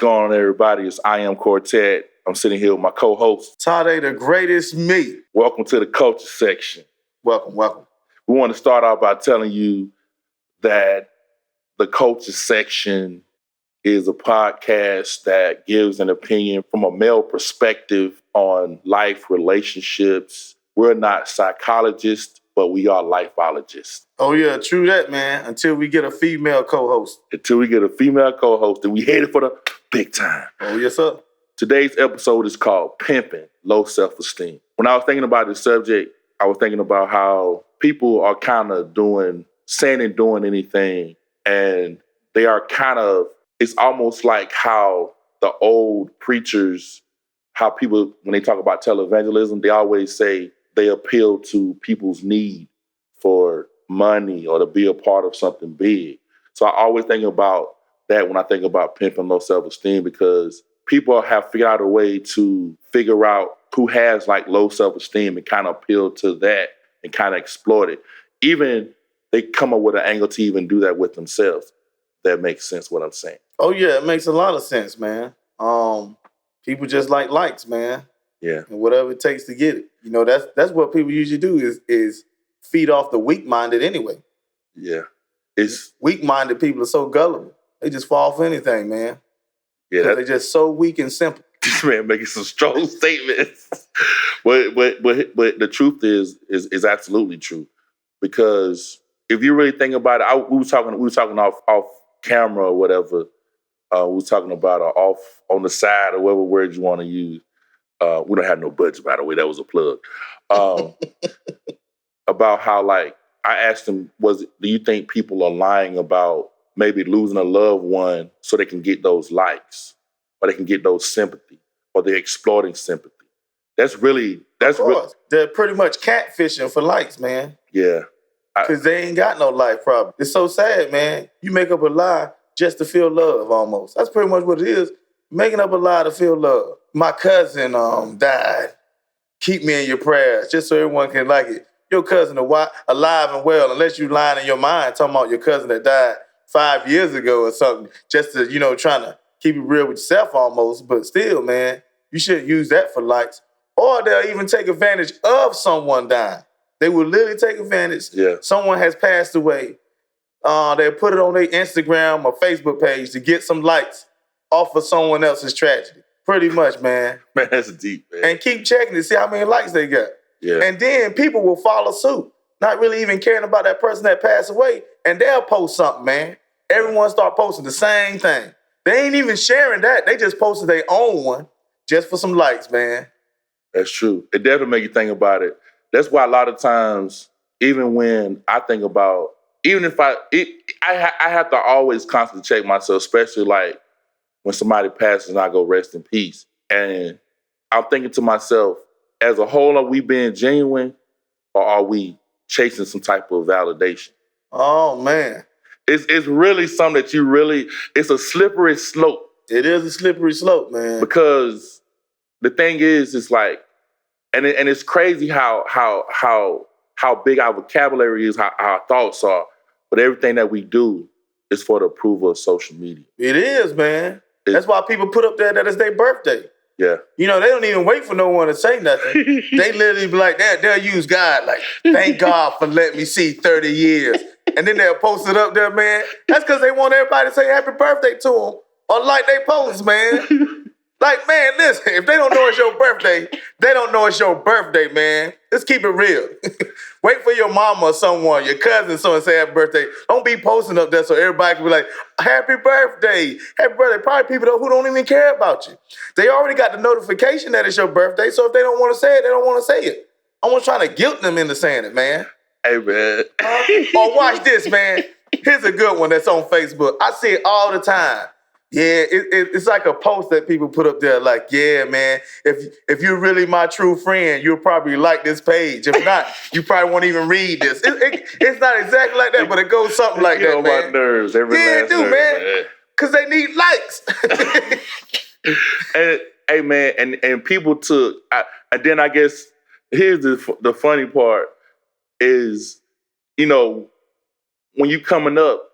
going on, everybody? It's I Am Quartet. I'm sitting here with my co-host, Tade, the greatest me. Welcome to the culture section. Welcome. We want to start out by telling you that the culture section is a podcast that gives an opinion from a male perspective on life, relationships. We're not psychologists, but we are lifeologists. Oh yeah, true that, man. Until we get a female co-host. Until we get a female co-host, and we headed for the big time. Oh yes, sir. Today's episode is called Pimping Low Self-Esteem. When I was thinking about this subject, I was thinking about how people are kind of saying and doing anything, and they are kind of, it's almost like how the old preachers, how people, when they talk about televangelism, they always say they appeal to people's need for money or to be a part of something big. So I always think about that when I think about pimping low self-esteem, because people have figured out a way to figure out who has like low self-esteem and kind of appeal to that and kind of exploit it. Even they come up with an angle to even do that with themselves. That makes sense what I'm saying. Oh yeah, it makes a lot of sense, man. People just like likes, man. Yeah. And whatever it takes to get it. You know, that's what people usually do is feed off the weak-minded anyway. Yeah. Weak-minded people are so gullible. They just fall for anything, man. Yeah. They're just so weak and simple. This man making some strong statements. but the truth is absolutely true. Because if you really think about it, we were talking off camera or whatever. We were talking about off on the side or whatever word you want to use. We don't have no budget, by the way. That was a plug. About how, like, I asked him, do you think people are lying about maybe losing a loved one so they can get those likes or they can get those sympathy or they're exploiting sympathy? That's really. They're pretty much catfishing for likes, man. Yeah. Because they ain't got no life problem. It's so sad, man. You make up a lie just to feel love, almost. That's pretty much what it is. Making up a lie to feel love. My cousin died. Keep me in your prayers, just so everyone can like it. Your cousin alive and well, unless you lying in your mind talking about your cousin that died 5 years ago or something, just to, trying to keep it real with yourself almost. But still, man, you shouldn't use that for likes. Or they'll even take advantage of someone dying. They will literally take advantage. Yeah. Someone has passed away. They'll put it on their Instagram or Facebook page to get some likes off of someone else's tragedy. Pretty much, man. Man, that's deep, man. And keep checking to see how many likes they got. Yeah. And then people will follow suit, not really even caring about that person that passed away, and they'll post something, man. Everyone start posting the same thing. They ain't even sharing that. They just posted their own one just for some likes, man. That's true. It definitely make you think about it. That's why a lot of times, even when I think about, even if I have to always constantly check myself, especially like when somebody passes and I go rest in peace. And I'm thinking to myself, as a whole, are we being genuine or are we chasing some type of validation? Oh, man. It's really something that it's a slippery slope. It is a slippery slope, man. Because the thing is, it's like, and it's crazy how big our vocabulary is, how our thoughts are, but everything that we do is for the approval of social media. It is, man. That's why people put up there that it's their birthday. Yeah. They don't even wait for no one to say nothing. They literally be like, they'll use God, like, thank God for letting me see 30 years. And then they'll post it up there, man. That's because they want everybody to say happy birthday to them or like they post, man. Like, man, listen, if they don't know it's your birthday, they don't know it's your birthday, man. Let's keep it real. Wait for your mama or someone, your cousin, someone say happy birthday. Don't be posting up there so everybody can be like, happy birthday. Happy birthday. Probably people who don't even care about you. They already got the notification that it's your birthday, so if they don't want to say it, they don't want to say it. I'm just trying to guilt them into saying it, man. Hey, man. Or watch this, man. Here's a good one that's on Facebook. I see it all the time. Yeah, it's like a post that people put up there like, yeah, man, if you're really my true friend, you'll probably like this page. If not, you probably won't even read this. It's not exactly like that, but it goes something like that, man. Get on my nerves, every last nerve, man. Because they need likes. And, hey, man, and people took, and then I guess, here's the funny part is, when you coming up,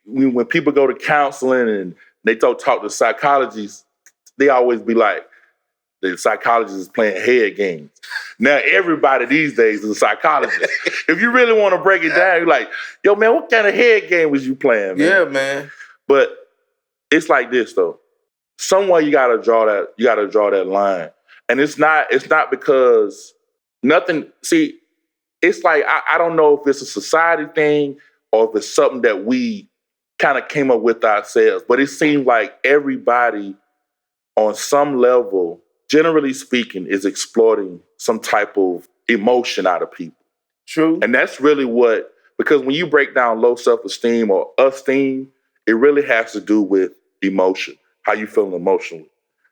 when people go to counseling and they talk to psychologists, they always be like, the psychologist is playing head games. Now everybody these days is a psychologist. If you really want to break it down, you're like, yo, man, what kind of head game was you playing, man? Yeah, man. But it's like this though. Somewhere you gotta draw that line. And it's not because nothing, see, it's like I don't know if it's a society thing or if it's something that we kind of came up with ourselves. But it seems like everybody on some level, generally speaking, is exploiting some type of emotion out of people. True. And that's really because when you break down low self-esteem or esteem, it really has to do with emotion, how you feeling emotionally.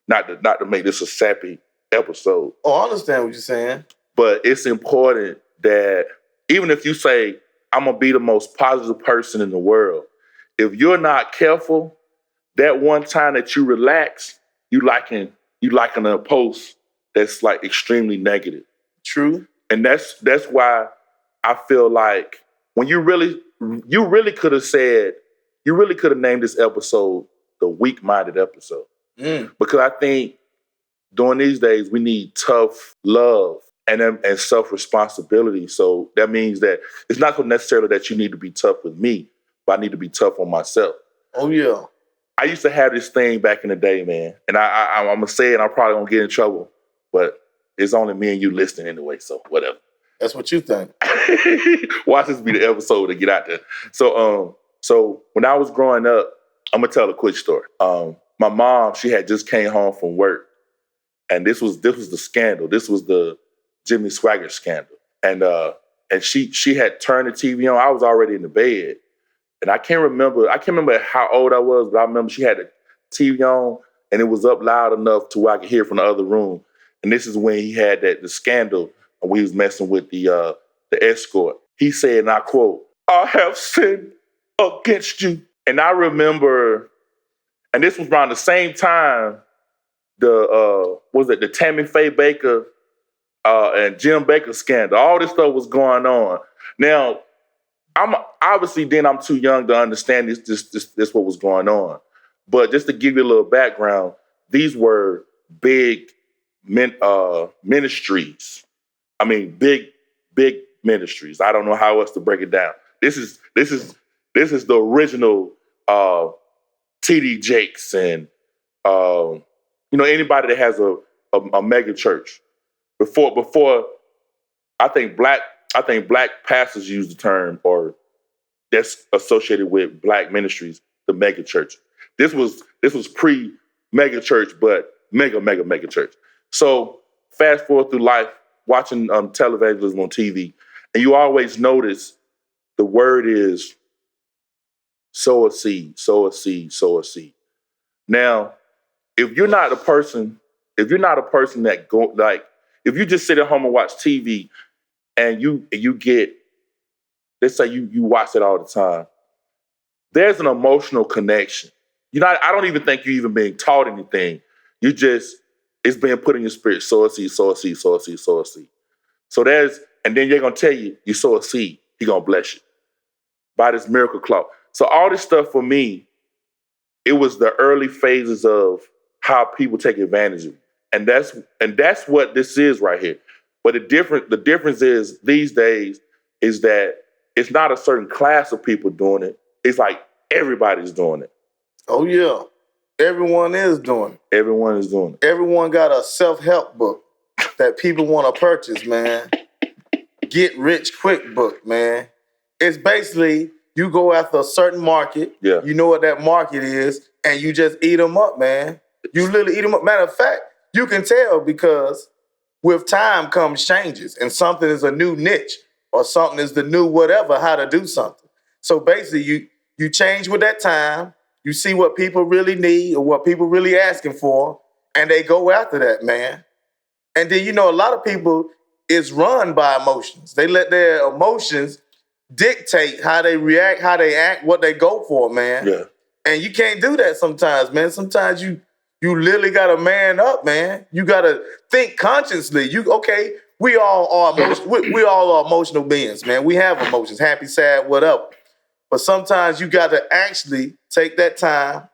Not to make this a sappy episode. Oh, I understand what you're saying. But it's important that even if you say, I'm going to be the most positive person in the world, if you're not careful, that one time that you relax, you liking a post that's like extremely negative. True. And that's why I feel like when you really could have named this episode the weak-minded episode. Because I think during these days we need tough love and self-responsibility. So that means that it's not necessarily that you need to be tough with me, but I need to be tough on myself. Oh yeah. I used to have this thing back in the day, man. And I'm going to say it, I'm probably going to get in trouble, but it's only me and you listening anyway, so whatever. That's what you think. Watch this be the episode to get out there. So when I was growing up, I'm going to tell a quick story. My mom, she had just came home from work, and this was the scandal. This was the Jimmy Swaggart scandal. And she had turned the TV on. I was already in the bed. And I can't remember how old I was, but I remember she had the TV on and it was up loud enough to where I could hear from the other room. And this is when he had the scandal and we was messing with the escort. He said, and I quote, "I have sinned against you." And I remember, and this was around the same time the Tammy Faye Baker and Jim Baker scandal. All this stuff was going on. Now, I'm too young to understand this what was going on. But just to give you a little background, these were big ministries. I mean, big ministries. I don't know how else to break it down. This is the original TD Jakes and anybody that has a mega church. Before I think black pastors use the term, or that's associated with black ministries, the mega church. This was pre-mega church, but mega church. So fast forward through life, watching televangelists on TV, and you always notice the word is sow a seed, sow a seed, sow a seed. Now, if you're not a person that go like, if you just sit at home and watch TV and you get, let's say you watch it all the time, there's an emotional connection. I don't even think you're even being taught anything. It's being put in your spirit, sow a seed, sow a seed, sow a seed, sow a seed. So and then they're going to tell you sow a seed, He's going to bless you by this miracle cloth. So all this stuff for me, it was the early phases of how people take advantage of it. And that's what this is right here. But the difference is these days is that it's not a certain class of people doing it. It's like everybody's doing it. Oh yeah. Everyone is doing it. Everyone is doing it. Everyone got a self-help book that people want to purchase, man. Get rich quick book, man. It's basically you go after a certain market. Yeah. You know what that market is, and you just eat them up, man. You literally eat them up. Matter of fact, you can tell because with time comes changes, and something is a new niche or something is the new whatever, how to do something. So basically, you change with that time. You see what people really need or what people really asking for, and they go after that, man. And then, a lot of people is run by emotions. They let their emotions dictate how they react, how they act, what they go for, man. Yeah. And you can't do that sometimes, man. Sometimes you literally got to man up, man. You got to think consciously. We all are emotional beings, man. We have emotions, happy, sad, whatever. But sometimes you got to actually take that time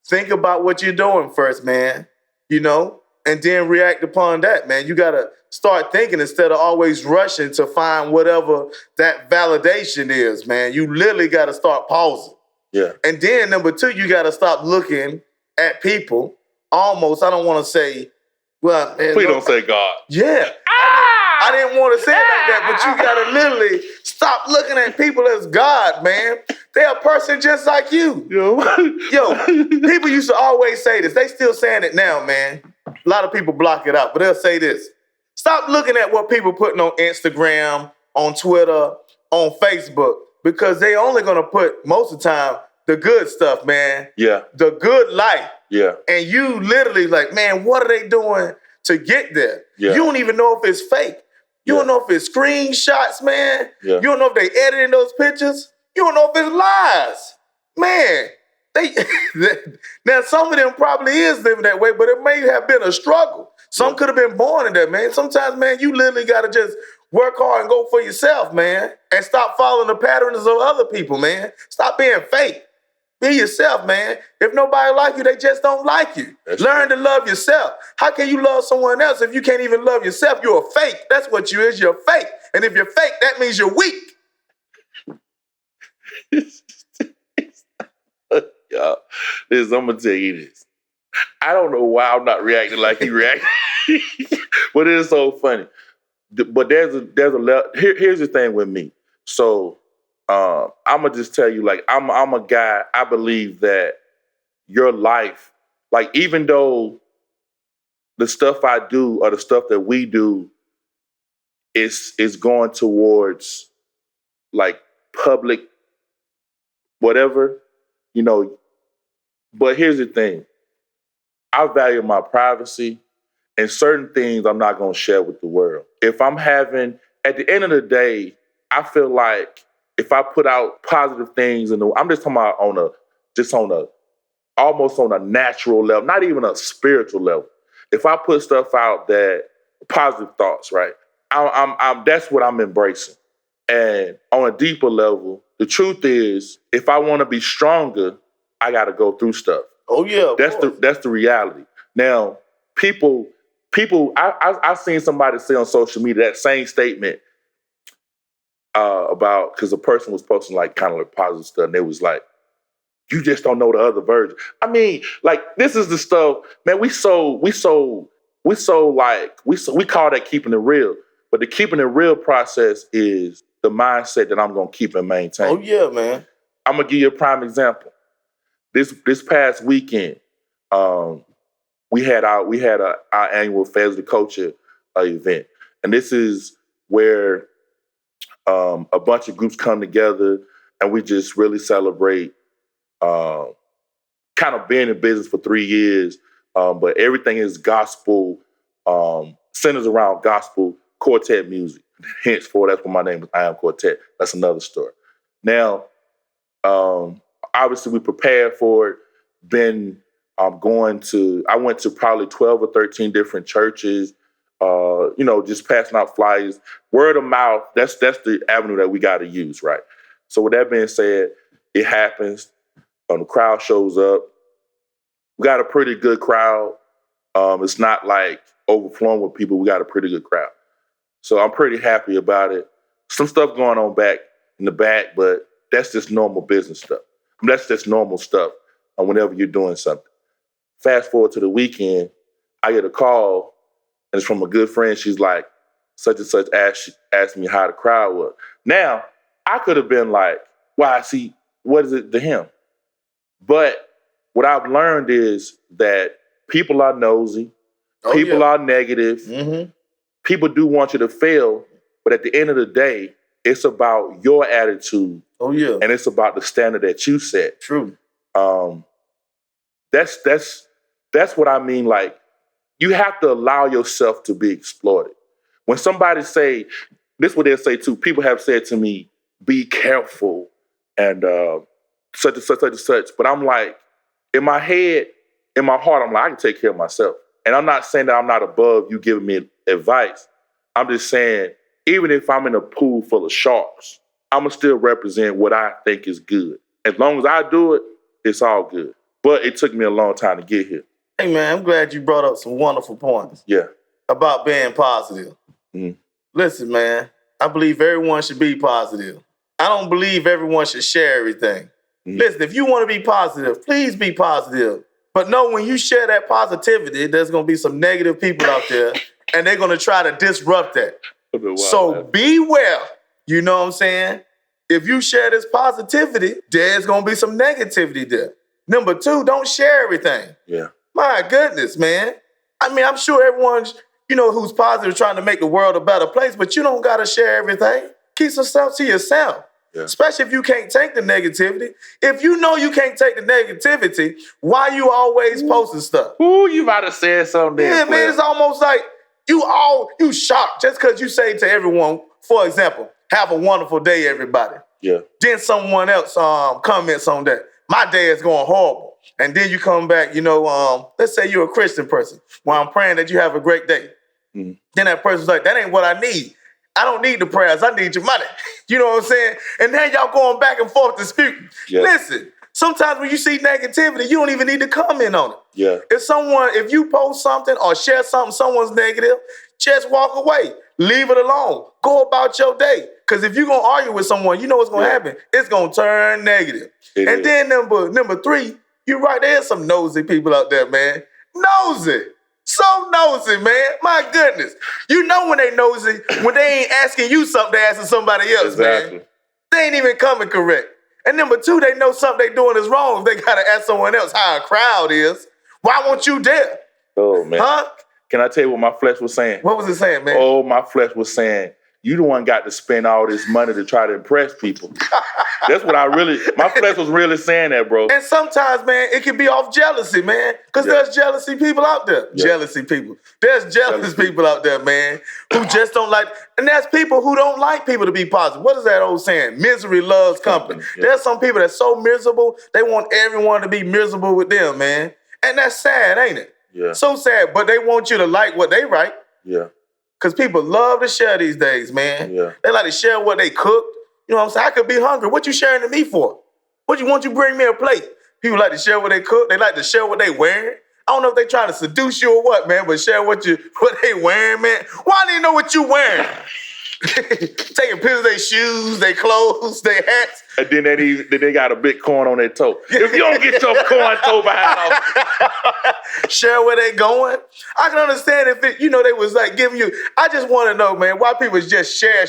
think about what you're doing first, man, and then react upon that, man. You got to start thinking instead of always rushing to find whatever that validation is, man. You literally got to start pausing. Yeah. And then number two, you got to stop looking at people almost, I don't want to say, well, man, please don't say God. Yeah. I didn't want to say it like that, but you got to literally stop looking at people as God, man. They're a person just like you. Yo, people used to always say this. They still saying it now, man. A lot of people block it out, but they'll say this. Stop looking at what people putting on Instagram, on Twitter, on Facebook, because they only going to put, most of the time, the good stuff, man. Yeah. The good life. Yeah. And you literally like, man, what are they doing to get there? Yeah. You don't even know if it's fake. You don't know if it's screenshots, man. Yeah. You don't know if they editing those pictures. You don't know if it's lies. Man, now some of them probably is living that way, but it may have been a struggle. Some could have been born in that, man. Sometimes, man, you literally got to just work hard and go for yourself, man, and stop following the patterns of other people, man. Stop being fake. Be yourself, man. If nobody like you, they just don't like you. Learn to love yourself. How can you love someone else if you can't even love yourself? You're a fake. That's what you is. You're fake. And if you're fake, that means you're weak. Y'all, I'm going to tell you this. I don't know why I'm not reacting like you react, but it is so funny. But here's the thing with me. So, I'm gonna just tell you, like, I'm a guy. I believe that your life, like, even though the stuff I do or the stuff that we do is going towards like public, whatever, But here's the thing: I value my privacy, and certain things I'm not gonna share with the world. If I'm having, at the end of the day, I feel like, if I put out positive things, I'm just talking about almost on a natural level, not even a spiritual level. If I put stuff out that positive thoughts, right? That's what I'm embracing. And on a deeper level, the truth is, if I want to be stronger, I got to go through stuff. Oh yeah, that's the reality. Now, people, I seen somebody say on social media that same statement. About, because the person was posting like kind of like positive stuff, and it was like, you just don't know the other version. I mean, like, this is the stuff, man. We call that keeping it real, but the keeping it real process is the mindset that I'm gonna keep and maintain. Oh yeah, man. I'm gonna give you a prime example. This past weekend, we had our annual Fanz the Culture event, and this is where a bunch of groups come together and we just really celebrate kind of being in business for 3 years. But everything is gospel, centers around gospel quartet music. Henceforth, that's what my name is. I Am Quartet. That's another story. Now, obviously we prepared for it. I went to probably 12 or 13 different churches, just passing out flyers. Word of mouth, that's the avenue that we got to use, right? So with that being said, it happens. The crowd shows up. We got a pretty good crowd. It's not like overflowing with people. We got a pretty good crowd. So I'm pretty happy about it. Some stuff going on back in the back, but that's just normal business stuff. That's just normal stuff whenever you're doing something. Fast forward to the weekend, I get a call, and it's from a good friend. She's like, such and such asked me how the crowd was. Now, I could have been like, why, see, what is it to him? But what I've learned is that people are nosy. People are negative. Mm-hmm. People do want you to fail. But at the end of the day, it's about your attitude. Oh, yeah. And it's about the standard that you set. True. That's what I mean. Like, you have to allow yourself to be exploited. When somebody say, this is what they'll say too, people have said to me, be careful and such and such, such and such. But I'm like, in my head, in my heart, I'm like, I can take care of myself. And I'm not saying that I'm not above you giving me advice. I'm just saying, even if I'm in a pool full of sharks, I'm going to still represent what I think is good. As long as I do it, it's all good. But it took me a long time to get here. Hey, man, I'm glad you brought up some wonderful points. Yeah. About being positive. Mm-hmm. Listen, man, I believe everyone should be positive. I don't believe everyone should share everything. Mm-hmm. Listen, if you want to be positive, please be positive. But know when you share that positivity, there's going to be some negative people out there, and they're going to try to disrupt that. So beware. You know what I'm saying? If you share this positivity, there's going to be some negativity there. Number two, don't share everything. Yeah. My goodness, man. I mean, I'm sure everyone's, who's positive trying to make the world a better place, but you don't got to share everything. Keep some stuff to yourself. Yeah. Especially if you can't take the negativity. If you know you can't take the negativity, why you always posting stuff? Ooh, you about to say something. Yeah, man, it's almost like you shocked just because you say to everyone, for example, have a wonderful day, everybody. Yeah. Then someone else comments on that. My day is going horrible. And then you come back, let's say you're a Christian person. Well, I'm praying that you have a great day. Mm-hmm. Then that person's like, that ain't what I need. I don't need the prayers. I need your money. You know what I'm saying? And then y'all going back and forth disputing. Yeah. Listen, sometimes when you see negativity, you don't even need to comment on it. Yeah. If you post something or share something, someone's negative, just walk away. Leave it alone. Go about your day. Because if you're going to argue with someone, you know what's going to happen. It's going to turn negative. Then number three, you're right, there's some nosy people out there, man. Nosy. So nosy, man. My goodness. You know when they nosy, when they ain't asking you something, they asking somebody else, man. They ain't even coming correct. And number two, they know something they doing is wrong. They got to ask someone else how a crowd is. Why won't you there? Oh, man. Huh? Can I tell you what my flesh was saying? What was it saying, man? Oh, my flesh was saying, you the one got to spend all this money to try to impress people. That's what my flesh was really saying that, bro. And sometimes, man, it can be off jealousy, man. Because there's jealousy people out there. Yeah. Jealousy people. There's jealous people out there, man, who just don't like, and there's people who don't like people to be positive. What is that old saying? Misery loves company. Yeah. There's some people that's so miserable, they want everyone to be miserable with them, man. And that's sad, ain't it? Yeah. So sad, but they want you to like what they write. Yeah. Because people love to share these days, man. Yeah. They like to share what they cooked. You know what I'm saying? I could be hungry. What you sharing to me for? What you want you bring me a plate? People like to share what they cook. They like to share what they wearing. I don't know if they trying to seduce you or what, man, but share what they wearing, man. Why do you know what you wearing? Taking pictures of their shoes, their clothes, their hats. And then they got a big corn on their toe. If you don't get your corn toe behind off. Share where they going. I can understand if they was like giving you. I just want to know, man, why people just share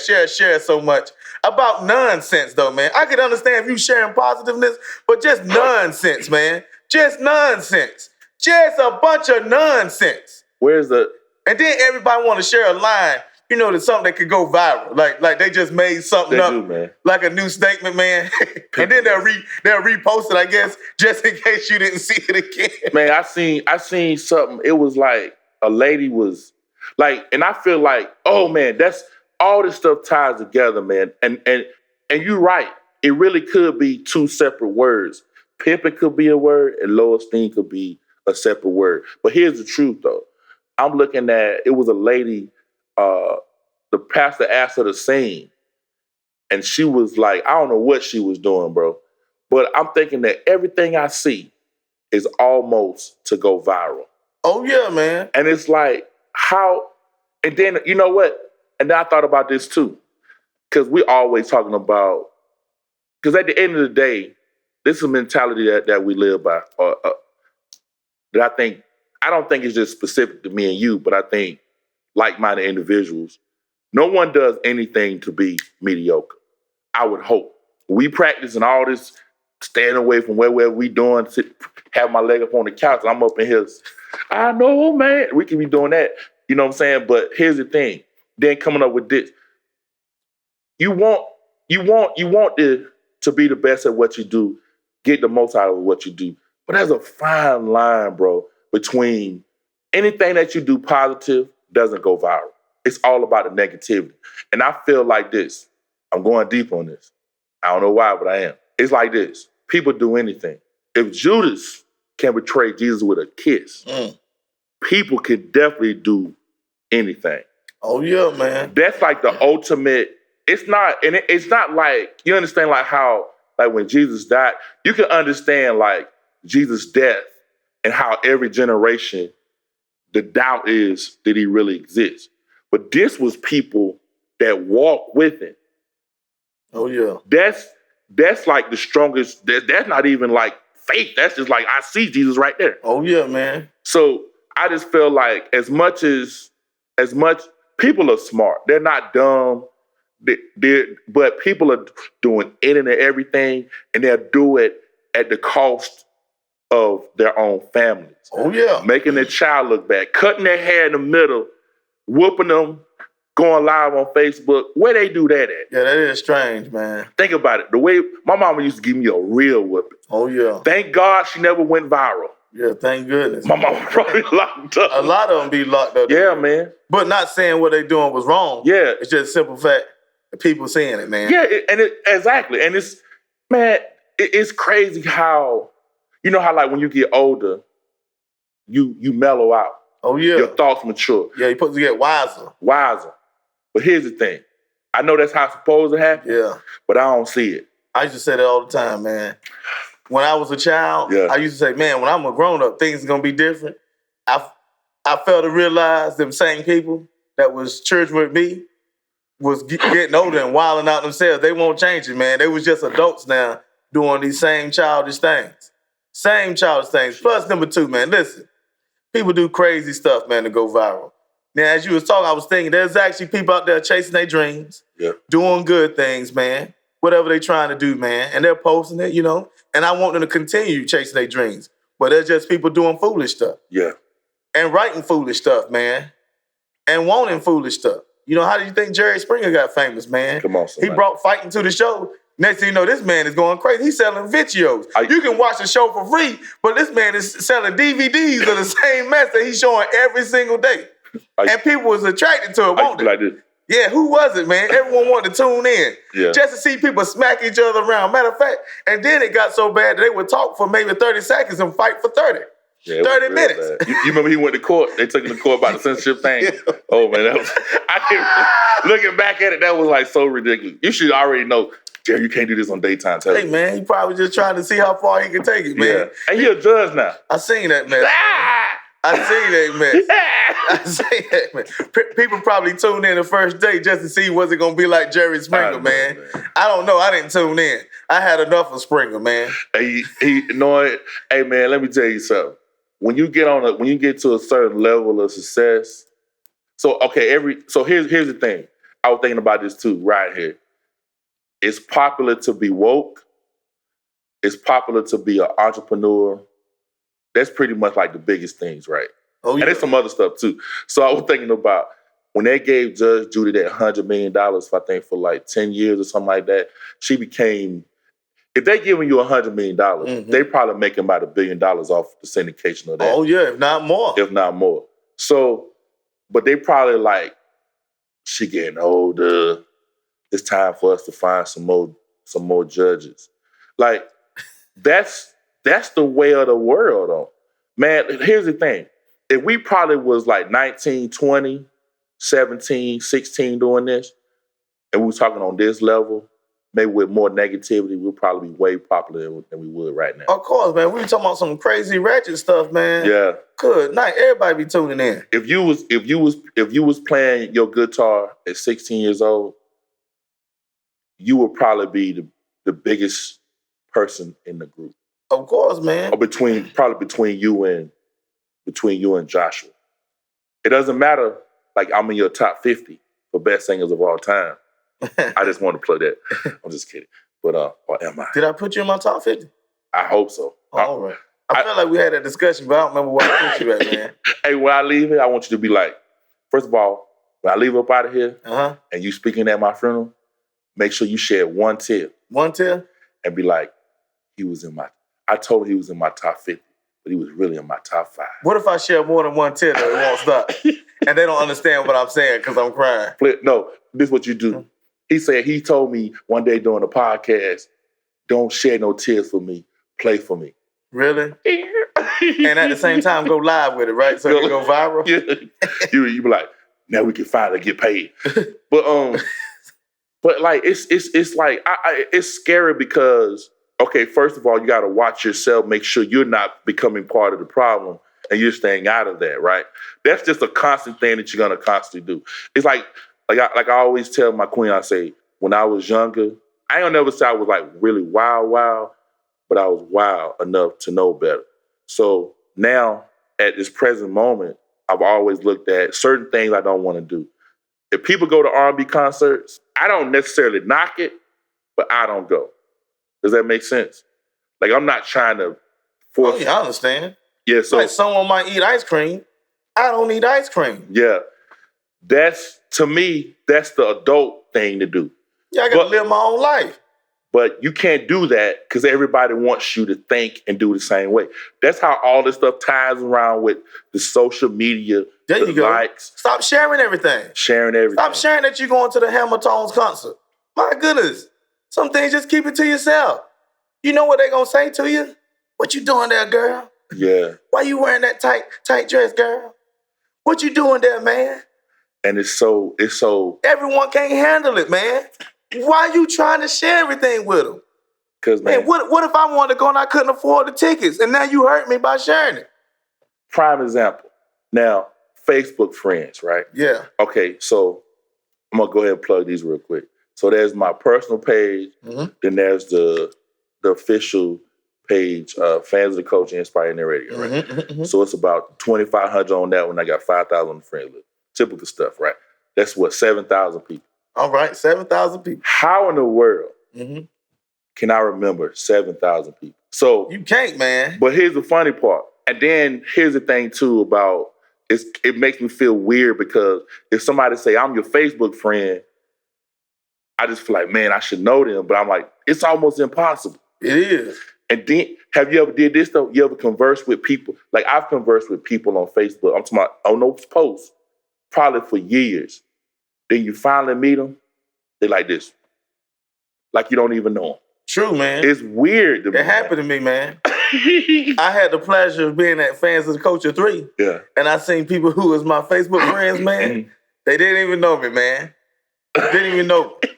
so much about nonsense, though, man. I can understand if you sharing positiveness, but just nonsense, man. Just nonsense. Just a bunch of nonsense. And then everybody want to share a line. There's something that could go viral. Like they just made something up, like a new statement, man. And then they'll repost it, I guess, just in case you didn't see it again. Man, I seen something. It was like a lady was like, and I feel like, oh man, that's all this stuff ties together, man. And you're right. It really could be two separate words. Pimping could be a word, and low esteem could be a separate word. But here's the truth, though. I'm looking at it was a lady. The pastor asked her to sing, and she was like, I don't know what she was doing, bro. But I'm thinking that everything I see is almost to go viral. Oh, yeah, man. And it's like, how, and then, you know what? And then I thought about this too, because we always talking about, because at the end of the day, this is a mentality that we live by, that I don't think it's just specific to me and you, but I think like-minded individuals, no one does anything to be mediocre. I would hope. We practicing all this, staying away from where we doing, have my leg up on the couch, and I'm up in here. I know, man. We can be doing that. You know what I'm saying? But here's the thing. Then coming up with this. You want to be the best at what you do, get the most out of what you do. But there's a fine line, bro, between anything that you do positive doesn't go viral. It's all about the negativity. And I feel like this. I'm going deep on this. I don't know why, but I am. It's like this. People do anything. If Judas can betray Jesus with a kiss, people can definitely do anything. Oh, yeah, man. That's like the ultimate. It's not like, you understand like how, like when Jesus died, you can understand like Jesus' death and how every generation, the doubt is, did he really exist? But this was people that walk with him. Oh, yeah. That's like the strongest, that's not even like faith. That's just like, I see Jesus right there. Oh, yeah, man. So I just feel like as much people are smart, they're not dumb, but people are doing any and everything, and they'll do it at the cost of their own families. Oh, yeah. Making their child look bad, cutting their hair in the middle, whooping them, going live on Facebook. Where they do that at? Yeah, that is strange, man. Think about it. The way my mama used to give me a real whooping. Oh, yeah. Thank God she never went viral. Yeah, thank goodness. My mama probably locked up. A lot of them be locked up. Yeah, man. But not saying what they doing was wrong. Yeah. It's just a simple fact that people seeing it, man. Yeah, exactly. And it's crazy how, you know how like when you get older, you mellow out. Oh, yeah. Your thoughts mature. Yeah, you're supposed to get wiser. But here's the thing. I know that's how it's supposed to happen. Yeah. But I don't see it. I used to say that all the time, man. When I was a child, I used to say, man, when I'm a grown-up, things are going to be different. I failed to realize them same people that was church with me was getting older and wilding out themselves. They won't change it, man. They was just adults now doing these same childish things. Same childish things. Plus, number two, man, listen. People do crazy stuff, man, to go viral. Now, as you was talking, I was thinking there's actually people out there chasing their dreams, doing good things, man, whatever they trying to do, man, and they're posting it, you know, and I want them to continue chasing their dreams. But there's just people doing foolish stuff. Yeah. And writing foolish stuff, man, and wanting foolish stuff. You know, how do you think Jerry Springer got famous, man? Come on, somebody. He brought fighting to the show. Next thing you know, this man is going crazy. He's selling videos. You can watch the show for free, but this man is selling DVDs of the same mess that he's showing every single day. And people was attracted to it, won't they? Like this. Yeah, who was it, man? Everyone wanted to tune in just to see people smack each other around. Matter of fact, and then it got so bad that they would talk for maybe 30 seconds and fight for 30. Yeah, 30 minutes. You remember he went to court? They took him to court about the censorship thing. Oh man, that was looking back at it, that was like so ridiculous. You should already know, Jerry, you can't do this on daytime television. Hey man, he probably just trying to see how far he can take it, man. Yeah. And he a judge now. I seen that, man. I seen that, man. I seen that, man. People probably tuned in the first day just to see was it gonna be like Jerry Springer, man. I don't know. I didn't tune in. I had enough of Springer, man. Hey man, let me tell you something. When you get to a certain level of success, so here's the thing. I was thinking about this too, right here. It's popular to be woke. It's popular to be an entrepreneur. That's pretty much like the biggest things, right? Oh, yeah. And there's some other stuff too. So I was thinking about when they gave Judge Judy that $100 million, for like 10 years or something like that, she became, if they're giving you $100 million, they probably making about $1 billion off the syndication of that. Oh yeah, if not more. So, but they probably like, she getting older. It's time for us to find some more judges. Like, that's the way of the world, though. Man, here's the thing. If we probably was like 19, 20, 17, 16 doing this, and we was talking on this level, maybe with more negativity, we'll probably be way popular than we would right now. Of course, man. We talking about some crazy ratchet stuff, man. Yeah. Good night. Everybody be tuning in. If you was playing your guitar at 16 years old, you would probably be the biggest person in the group. Of course, man. Or between you and Joshua. It doesn't matter, like I'm in your top 50 for best singers of all time. I just want to play that. I'm just kidding. But or am I? Did I put you in my top 50? I hope so. All right. I feel like we had that discussion, but I don't remember where I put you at, man. Hey, when I leave here, I want you to be like, first of all, when I leave up out of here and you speaking at my funeral, make sure you share one tear. One tear? And be like, I told him he was in my top 50, but he was really in my top 5. What if I share more than one tear, though? It won't stop. And they don't understand what I'm saying because I'm crying. No, this is what you do. He said, he told me one day during the podcast, don't shed no tears for me, play for me. Really? And at the same time, go live with it, right? So it go viral? Yeah. You be like, now we can finally get paid. But like, it's like, it's scary because, okay, first of all, you got to watch yourself, make sure you're not becoming part of the problem and you're staying out of that, right? That's just a constant thing that you're going to constantly do. It's like I always tell my queen, I say, when I was younger, I don't never say I was like really wild, but I was wild enough to know better. So now at this present moment, I've always looked at certain things I don't want to do. If people go to R&B concerts, I don't necessarily knock it, but I don't go. Does that make sense? Like, I'm not trying to force. Oh, yeah, I understand. Yeah, so like someone might eat ice cream. I don't eat ice cream. Yeah, to me, that's the adult thing to do. Yeah, I gotta live my own life. But you can't do that because everybody wants you to think and do the same way. That's how all this stuff ties around with the social media, there the you go. likes. Stop sharing everything. Stop sharing that you're going to the Hamiltones concert. My goodness. Some things just keep it to yourself. You know what they're going to say to you? What you doing there, girl? Yeah. Why you wearing that tight dress, girl? What you doing there, man? And it's so... Everyone can't handle it, man. Why you trying to share everything with them? Because, man, what if I wanted to go and I couldn't afford the tickets and now you hurt me by sharing it? Prime example. Now, Facebook friends, right? Yeah. Okay, so I'm going to go ahead and plug these real quick. So there's my personal page. Mm-hmm. Then there's the official page, Fanz of the Coach Inspiring Their Radio, right? Mm-hmm, mm-hmm. So it's about 2,500 on that one. I got 5,000 on the friend list. Typical stuff, right? That's what, 7,000 people. All right, 7,000 people. How in the world can I remember 7,000 people? So you can't, man. But here's the funny part. And then here's the thing too about it makes me feel weird because if somebody say I'm your Facebook friend, I just feel like, man, I should know them. But I'm like, it's almost impossible. It is. And then, have you ever did this though? You ever conversed with people? Like I've conversed with people on Facebook. I'm talking about on those posts, probably for years. Then you finally meet them, they like this. Like you don't even know them. True, man. It's weird to me. It happened to me, man. I had the pleasure of being at Fanz as a Coach of 3. Yeah. And I seen people who was my Facebook friends, man. They didn't even know me, man. Didn't even know me.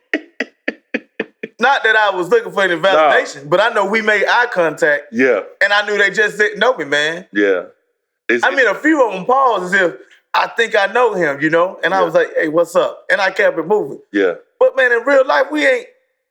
Not that I was looking for any validation, but I know we made eye contact. Yeah. And I knew they just didn't know me, man. Yeah. I mean, a few of them paused as if I think I know him, you know? And I was like, hey, what's up? And I kept it moving. Yeah. But man, in real life, we ain't,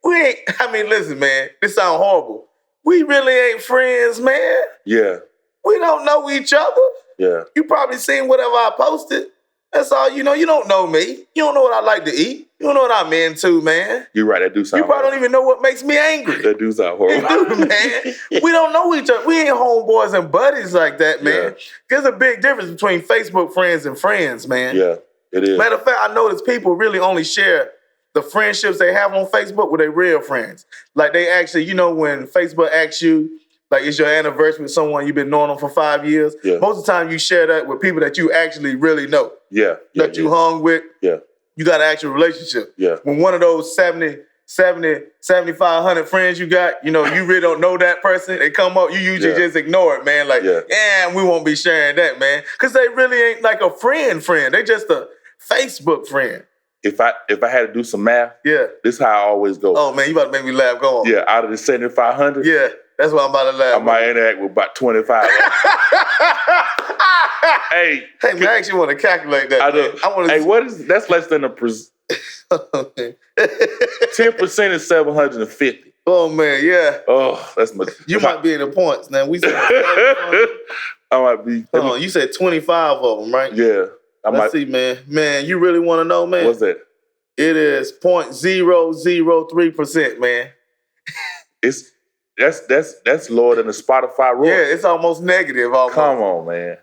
I mean, listen, man, this sounds horrible. We really ain't friends, man. Yeah. We don't know each other. Yeah. You probably seen whatever I posted. That's all you know. You don't know me. You don't know what I like to eat. You don't know what I'm into, man. You're right. That do sound You probably don't even know what makes me angry. That do sound horrible. It do, man. We don't know each other. We ain't homeboys and buddies like that, man. Yeah. There's a big difference between Facebook friends and friends, man. Yeah, it is. Matter of fact, I notice people really only share the friendships they have on Facebook with their real friends. Like they actually, you know, when Facebook asks you, like it's your anniversary with someone you've been knowing them for 5 years, most of the time you share that with people that you actually really know. Yeah. That you hung with. Yeah. You got an actual relationship. Yeah. When one of those 7,500 friends you got, you know, you really don't know that person, they come up, you usually just ignore it, man. Like, yeah, we won't be sharing that, man. Because they really ain't like a friend. They just a Facebook friend. If I had to do some math, this is how I always go. Oh, man, you about to make me laugh. Go on. Yeah, out of the 7,500, that's why I'm about to laugh. I might interact with about 25. Hey, man, I actually want to calculate that. What is that's less than 10% is 750. Oh man, yeah. Oh, that's much. You might be in the points now. We said I might be. Hold on, you said 25 of them, right? Yeah. Let's see, man. Man, you really want to know, man? What's that? It is 0.003%, man. That's lower than the Spotify rule. Yeah, it's almost negative. Almost. Come on, man.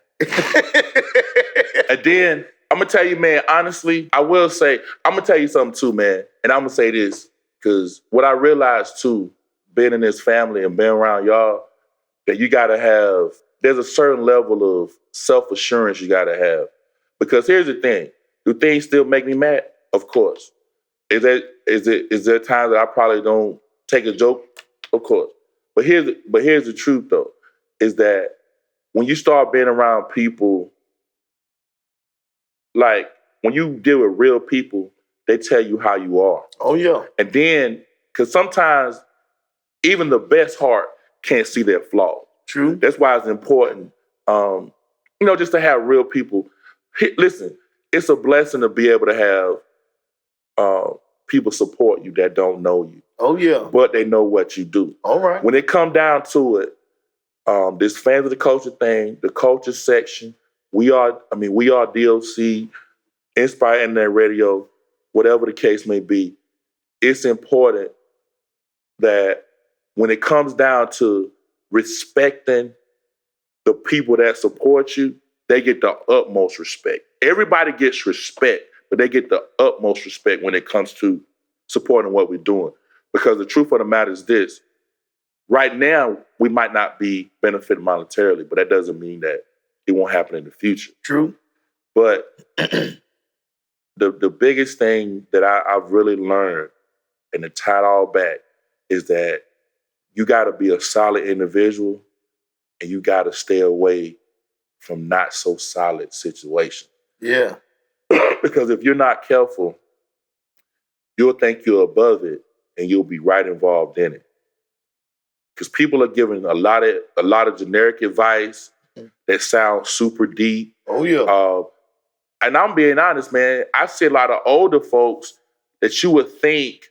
And then I'm gonna tell you, man. Honestly, I will say I'm gonna tell you something too, man. And I'm gonna say this because what I realized too, being in this family and being around y'all, that you gotta have. There's a certain level of self-assurance you gotta have. Because here's the thing: do things still make me mad? Of course. Is there times that I probably don't take a joke? Of course. But here's the truth though, is that when you start being around people, like when you deal with real people, they tell you how you are. Oh yeah. And then, because sometimes even the best heart can't see their flaws. True. That's why it's important, just to have real people. Listen, it's a blessing to be able to have people support you that don't know you. Oh, yeah. But they know what you do. All right. When it come down to it, this Fans of the Culture thing, the culture section, we are DLC, Inspire Internet Radio, whatever the case may be, it's important that when it comes down to respecting the people that support you, they get the utmost respect. Everybody gets respect, but they get the utmost respect when it comes to supporting what we're doing. Because the truth of the matter is this: right now, we might not be benefited monetarily, but that doesn't mean that it won't happen in the future. True. But the biggest thing that I've really learned, and to tie it all back, is that you got to be a solid individual and you got to stay away from not so solid situations. Yeah. Because if you're not careful, you'll think you're above it and you'll be right involved in it. Because people are giving a lot of generic advice that sounds super deep. Oh, yeah. And I'm being honest, man, I see a lot of older folks that you would think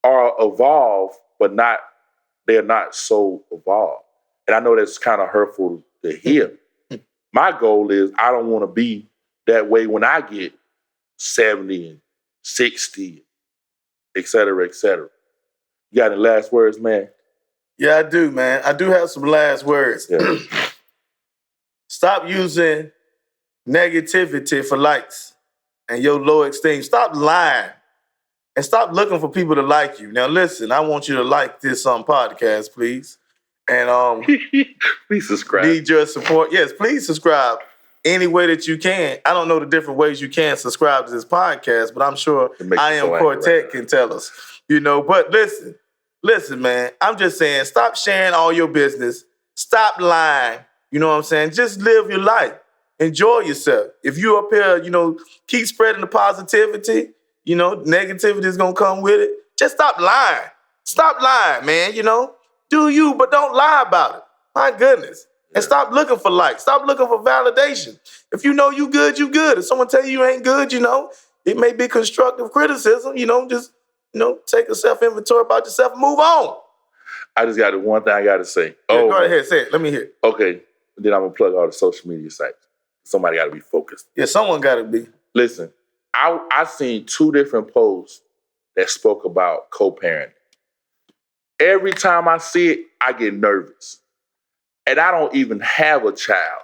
are evolved, but they're not so evolved. And I know that's kind of hurtful to hear. My goal is I don't want to be that way when I get 70 and 60, et cetera, et cetera. You got any last words, man? Yeah, I do, man. I do have some last words. Yeah. Stop using negativity for likes and your low esteem. Stop lying and stop looking for people to like you. Now, listen, I want you to like this podcast, please. And please subscribe. Need your support. Yes, please subscribe any way that you can. I don't know the different ways you can subscribe to this podcast, but I'm sure I Am Quartet can tell us. But listen, man, I'm just saying, stop sharing all your business. Stop lying. You know what I'm saying? Just live your life. Enjoy yourself. If you up here, keep spreading the positivity, negativity is going to come with it. Just stop lying. Stop lying, man, Do you, but don't lie about it. My goodness. And stop looking for likes. Stop looking for validation. If you know you good, you good. If someone tell you ain't good, it may be constructive criticism. Just take a self-inventory about yourself and move on. I just got one thing I got to say. Yeah, go ahead, say it. Let me hear it. Okay. Then I'm going to plug all the social media sites. Somebody got to be focused. Yeah, someone got to be. Listen, I seen 2 different posts that spoke about co-parenting. Every time I see it, I get nervous. And I don't even have a child.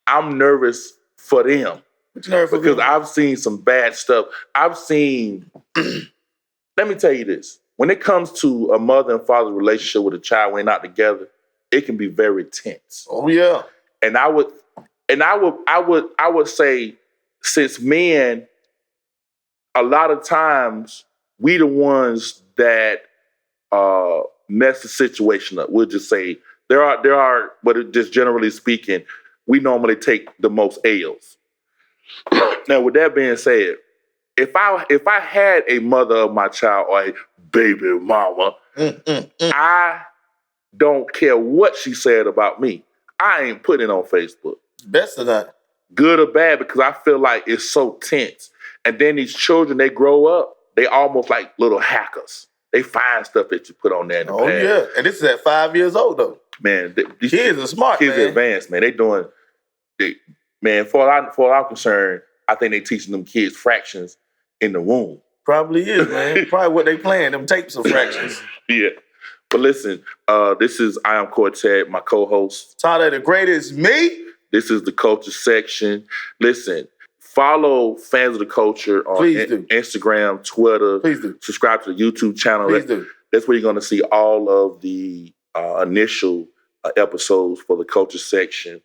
I'm nervous for them. What you nervous for? Because I've seen some bad stuff. I've seen, let me tell you this. When it comes to a mother and father relationship with a child when they're not together, it can be very tense. Oh, yeah. And I would say, since men, a lot of times we the ones that mess the situation up. We'll just say there are, but just generally speaking, we normally take the most L's. Now, with that being said, if I had a mother of my child or a baby mama, I don't care what she said about me. I ain't putting it on Facebook. Best of that. Good or bad, because I feel like it's so tense. And then these children, they grow up, they almost like little hackers. They find stuff that you put on there in the past. Yeah. And this is at 5 years old, though. Man, these kids are smart, kids man. Are advanced, man. For all I'm concerned, I think they teaching them kids fractions in the womb. Probably is, man. Probably what they playing, them tapes of fractions. Yeah. But listen, this is I Am Quartet, my co-host. Tyler, the greatest me. This is the culture section. Listen, follow Fans of the Culture on Instagram, Twitter. Please do. Subscribe to the YouTube channel. Please do. That's where you're going to see all of the initial episodes for the culture section.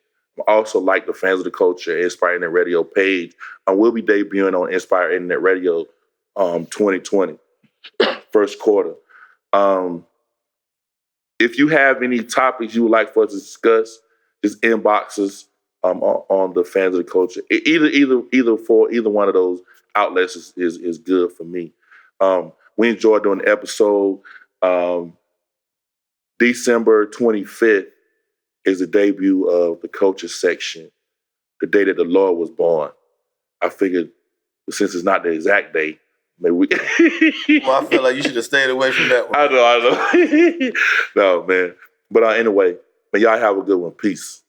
Also, like the Fans of the Culture Inspire Internet Radio page. We'll be debuting on Inspire Internet Radio 2020, first quarter. If you have any topics you would like for us to discuss, just inbox us on the Fans of the Culture. Either one of those outlets is good for me. We enjoyed doing the episode. December 25th is the debut of the culture section, the day that the Lord was born. I figured since it's not the exact day, maybe we... Well, I feel like you should have stayed away from that one. I know. No, man. But anyway, man, y'all have a good one. Peace.